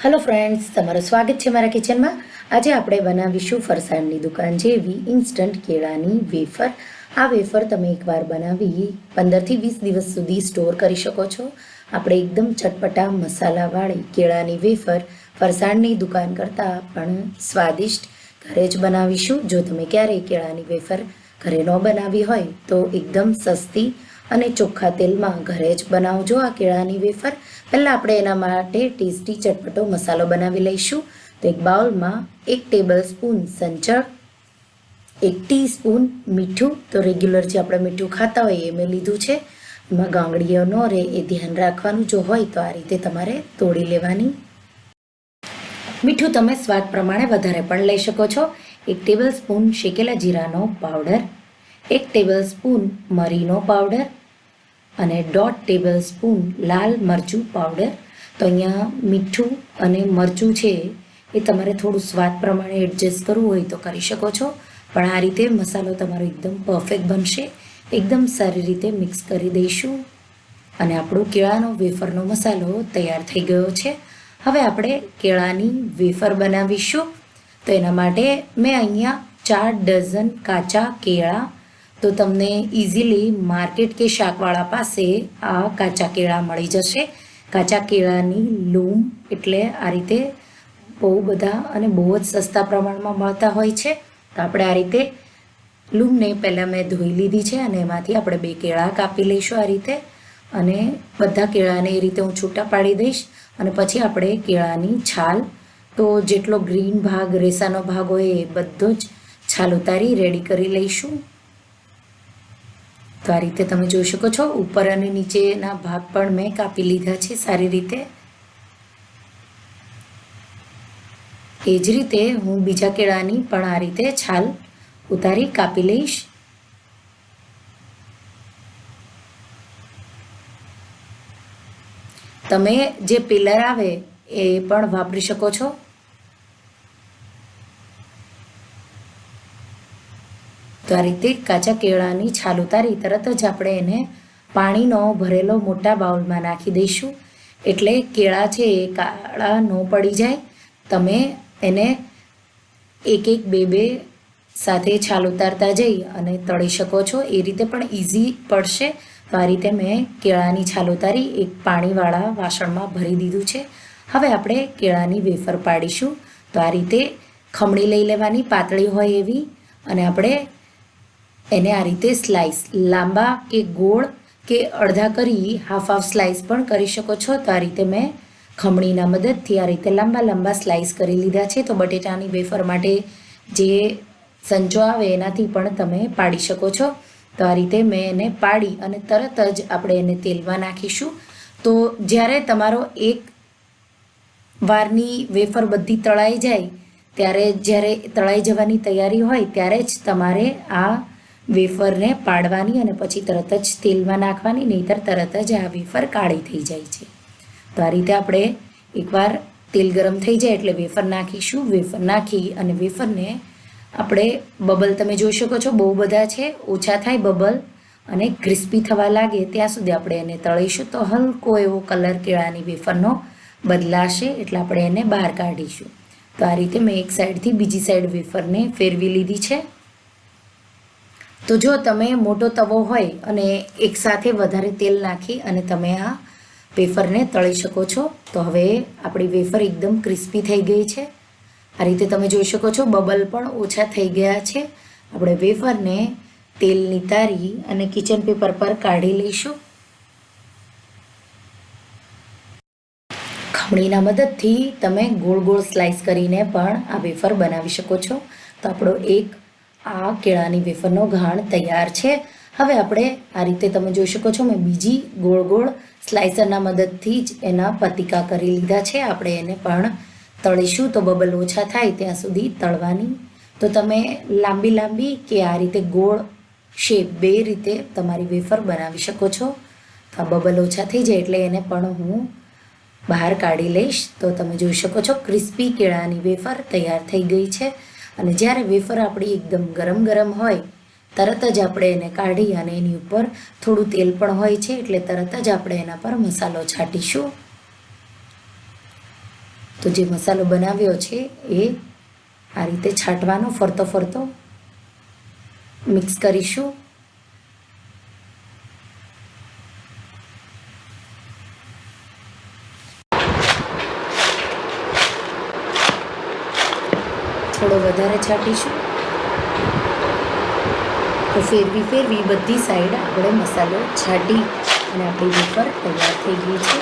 Hello friends, તમારું સ્વાગત છે મારા કિચનમાં. આજે આપણે બનાવીશું ફરસાણની દુકાન જેવી ઇન્સ્ટન્ટ કેળાની વેફર. આ વેફર તમે એકવાર બનાવી 15થી 20 દિવસ સુધી સ્ટોર કરી શકો છો. આપણે એકદમ ચટપટા મસાલાવાળી કેળાની વેફર ફરસાણની દુકાન કરતાં પણ સ્વાદિષ્ટ ઘરે જ બનાવીશું. જો તમે ક્યારેય કેળાની વેફર ઘરે ન બનાવી હોય તો એકદમ સસ્તી અને ચોખ્ખા તેલમાં ઘરે જ બનાવજો આ કેળાની વેફર. પહેલાં આપણે એના માટે ટેસ્ટી ચટપટો મસાલો બનાવી લઈશું. તો એક બાઉલમાં 1 ટેબલ સ્પૂન સંચળ, 1 ટીસ્પૂન મીઠું, તો રેગ્યુલર જે આપણે મીઠું ખાતા હોય એ મેં લીધું છે. એમાં ગાંગડીઓ ન રહે એ ધ્યાન રાખવાનું. જો હોય તો આ રીતે તમારે તોડી લેવાની. મીઠું તમે સ્વાદ પ્રમાણે વધારે પણ લઈ શકો છો. 1 ટેબલ સ્પૂન શેકેલા જીરાનો પાવડર, 1 ટેબલ સ્પૂન મરીનો પાવડર અને 1.5 ટેબલ સ્પૂન લાલ મરચું પાવડર. તો અહીંયા મીઠું અને મરચું છે એ તમારે થોડું સ્વાદ પ્રમાણે એડજસ્ટ કરવું હોય તો કરી શકો છો, પણ આ રીતે મસાલો તમારો એકદમ પરફેક્ટ બનશે. એકદમ સારી રીતે મિક્સ કરી દઈશું અને આપણો કેળાનો વેફરનો મસાલો તૈયાર થઈ ગયો છે. હવે આપણે કેળાની વેફર બનાવીશું. તો એના માટે મેં અહીંયા 4 ડઝન કાચા કેળા, તો તમને ઇઝીલી માર્કેટ કે શાકવાળા પાસે આ કાચા કેળા મળી જશે. કાચા કેળાની લૂમ એટલે આ રીતે બહુ બધા અને બહુ જ સસ્તા પ્રમાણમાં મળતા હોય છે. તો આપણે આ રીતે લૂમને પહેલાં મેં ધોઈ લીધી છે અને એમાંથી આપણે 2 કેળા કાપી લઈશું આ રીતે. અને બધા કેળાને એ રીતે હું છૂટા પાડી દઈશ અને પછી આપણે કેળાની છાલ, તો જેટલો ગ્રીન ભાગ, રેસાનો ભાગ હોય એ બધો જ છાલ ઉતારી રેડી કરી લઈશું. તો આ રીતે તમે જોઈ શકો છો ઉપર અને નીચેના ભાગ પણ મેં કાપી લીધા છે સારી રીતે. એ જ રીતે હું બીજા કેળાની પણ આ રીતે છાલ ઉતારી કાપી લઈશ. તમે જે પિલર આવે એ પણ વાપરી શકો છો. તો આ રીતે કાચા કેળાની છાલ ઉતારી તરત જ આપણે એને પાણીનો ભરેલો મોટા બાઉલમાં નાખી દઈશું, એટલે કેળા છે એ કાળા ન પડી જાય. તમે એને 1-1, 2-2 સાથે છાલ ઉતારતા જઈ અને તળી શકો છો. એ રીતે પણ ઇઝી પડશે. તો આ રીતે મેં કેળાની છાલ ઉતારી એક પાણીવાળા વાસણમાં ભરી દીધું છે. હવે આપણે કેળાની વેફર પાડીશું. તો આ રીતે ખમણી લઈ લેવાની, પાતળી હોય એવી, અને આપણે એને આ રીતે સ્લાઇસ, લાંબા કે ગોળ કે અડધા કરી હાફ સ્લાઇસ પણ કરી શકો છો. તો આ રીતે મેં ખમણીના મદદથી આ રીતે લાંબા લાંબા સ્લાઇસ કરી લીધા છે. તો બટેટાની વેફર માટે જે સંચો આવે એનાથી પણ તમે પાડી શકો છો. તો આ રીતે મેં એને પાડી અને તરત જ આપણે એને તેલમાં નાખીશું. તો જ્યારે તમારો એક વારની વેફર બધી તળાઈ જાય ત્યારે, જ્યારે તળાઈ જવાની તૈયારી હોય ત્યારે જ તમારે આ વેફરને પાડવાની અને પછી તરત જ તેલમાં નાખવાની, નહીંતર તરત જ આ વેફર કાળી થઈ જાય છે. તો આ રીતે આપણે એકવાર તેલ ગરમ થઈ જાય એટલે વેફર નાખીશું. વેફર નાખી અને વેફરને આપણે, બબલ તમે જોઈ શકો છો બહુ બધા છે, ઓછા થાય બબલ અને ક્રિસ્પી થવા લાગે ત્યાં સુધી આપણે એને તળીશું. તો હલકો એવો કલર કેળાની વેફરનો બદલાશે એટલે આપણે એને બહાર કાઢીશું. તો આ રીતે મેં એક સાઈડથી બીજી સાઈડ વેફરને ફેરવી લીધી છે. તો જો તમે મોટો તવો હોય અને એકસાથે વધારે તેલ નાખી અને તમે આ વેફરને તળી શકો છો. તો હવે આપણી વેફર એકદમ ક્રિસ્પી થઈ ગઈ છે. આ રીતે તમે જોઈ શકો છો બબલ પણ ઓછા થઈ ગયા છે. આપણે વેફરને તેલ નિતારી અને કિચન પેપર પર કાઢી લઈશું. ખમણીના મદદથી તમે ગોળ ગોળ સ્લાઇસ કરીને પણ આ વેફર બનાવી શકો છો. તો આપણો એક આ કેળાની વેફરનો ઘાણ તૈયાર છે. હવે આપણે આ રીતે તમે જોઈ શકો છો મેં બીજી ગોળ ગોળ સ્લાઇસરના મદદથી જ એના પતિકા કરી લીધા છે. આપણે એને પણ તળીશું. તો બબલ ઓછા થાય ત્યાં સુધી તળવાની. તો તમે લાંબી લાંબી કે આ રીતે ગોળ શેપ, 2 રીતે તમારી વેફર બનાવી શકો છો. તો આ બબલ ઓછા થઈ જાય એટલે એને પણ હું બહાર કાઢી લઈશ. તો તમે જોઈ શકો છો ક્રિસ્પી કેળાની વેફર તૈયાર થઈ ગઈ છે. અને જ્યારે વેફર આપણી એકદમ ગરમ ગરમ હોય તરત જ આપણે એને કાઢી અને એની ઉપર થોડું તેલ પણ હોય છે એટલે તરત જ આપણે એના પર મસાલો છાંટીશું. તો જે મસાલો બનાવ્યો છે એ આ રીતે છાંટવાનો ફરતો ફરતો મિક્સ કરીશું. થોડો વધારે છાંટીશું. તો ફેરવી બધી સાઈડ આપણે મસાલો છાંટી અને આપણી વેફર તૈયાર થઈ ગઈ છે.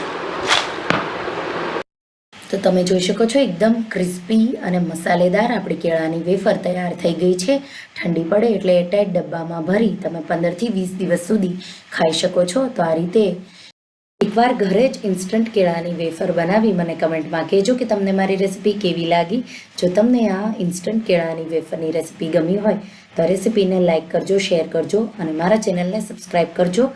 તો તમે જોઈ શકો છો એકદમ ક્રિસ્પી અને મસાલેદાર આપણી કેળાની વેફર તૈયાર થઈ ગઈ છે. ઠંડી પડે એટલે એરટાઈટ ડબ્બામાં ભરી તમે 15થી 20 દિવસ સુધી ખાઈ શકો છો. તો આ રીતે એકવાર ઘરે જ ઇન્સ્ટન્ટ કેળાની વેફર બનાવી મને કમેન્ટમાં કહેજો કે તમને મારી રેસીપી કેવી લાગી. જો તમને આ ઇન્સ્ટન્ટ કેળાની વેફરની રેસીપી ગમી હોય તો રેસીપીને લાઇક કરજો, શેર કરજો અને મારા ચેનલને સબસ્ક્રાઈબ કરજો.